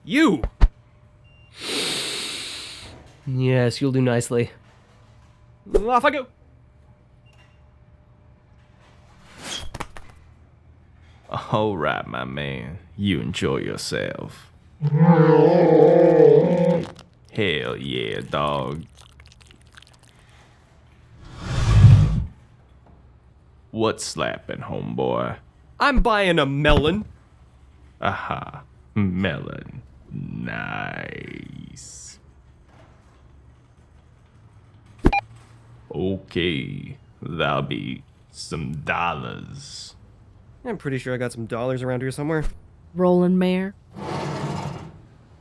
You! Yes, you'll do nicely. Off I go! Alright, my man. You enjoy yourself. Hell yeah, dog. What's slapping, homeboy? I'm buying a melon. Aha, melon. Nice. Okay, that'll be some dollars. I'm pretty sure I got some dollars around here somewhere. Roland, Mayor,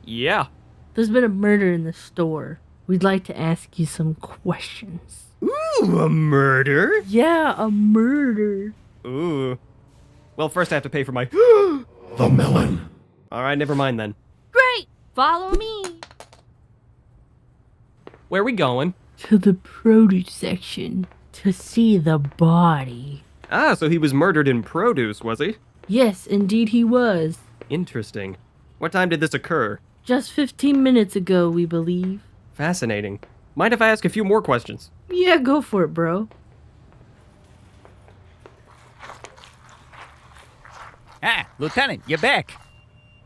Yeah. there's been a murder in the store. We'd like to ask you some questions. Ooh, a murder? Yeah, a murder. Ooh. Well, first I have to pay for my... The melon. Alright, never mind then. Great! Follow me. Where are we going? To the produce section to see the body. Ah, so he was murdered in produce, was he? Yes, indeed he was. Interesting. What time did this occur? Just 15 minutes ago, we believe. Fascinating. Mind if I ask a few more questions? Yeah, go for it, bro. Ah, Lieutenant, you're back.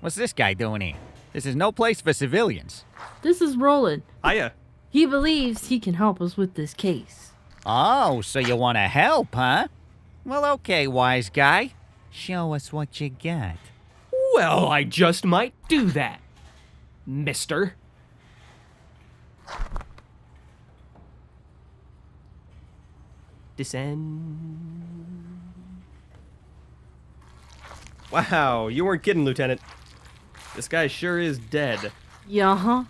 What's this guy doing here? This is no place for civilians. This is Roland. Hiya. He believes he can help us with this case. Oh, so you want to help, huh? Well, okay, wise guy. Show us what you got. Well, I just might do that, mister. Descend. Wow, you weren't kidding, Lieutenant. This guy sure is dead. Yeah, huh?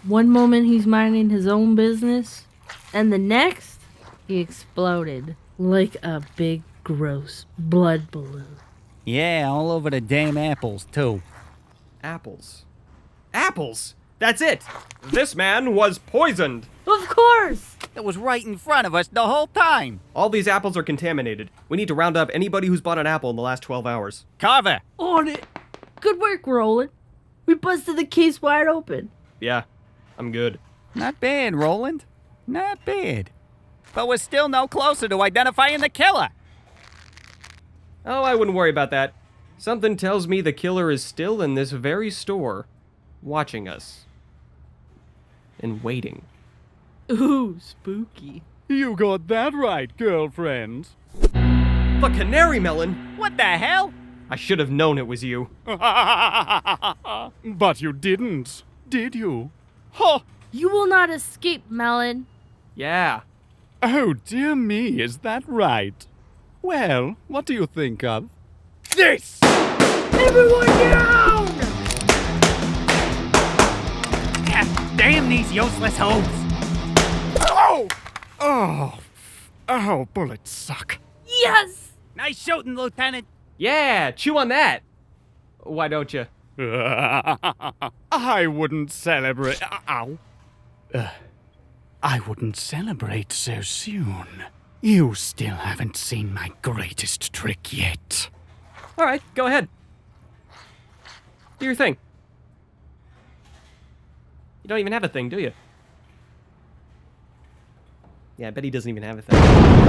One moment he's minding his own business, and the next, he exploded like a big, gross blood balloon. Yeah, all over the damn apples, too. Apples. Apples? That's it! This man was poisoned! Of course! It was right in front of us the whole time. All these apples are contaminated. We need to round up anybody who's bought an apple in the last 12 hours. Carver! On it! Good work, Roland. We busted the case wide open. Yeah, I'm good. Not bad, Roland. Not bad. But we're still no closer to identifying the killer. Oh, I wouldn't worry about that. Something tells me the killer is still in this very store, watching us. And waiting. Ooh, spooky. You got that right, girlfriend. The Canary Melon! What the hell? I should have known it was you. But you didn't, did you? Ha! You will not escape, Melon. Yeah. Oh, dear me, is that right? Well, what do you think of this? Everyone down! Damn these useless hoes! Oh! Oh! Oh, bullets suck. Yes! Nice shooting, Lieutenant. Yeah, chew on that! Why don't you? I wouldn't celebrate. Ow. I wouldn't celebrate so soon. You still haven't seen my greatest trick yet. Alright, go ahead. Do your thing. You don't even have a thing, do you? Yeah, I bet he doesn't even have a thing.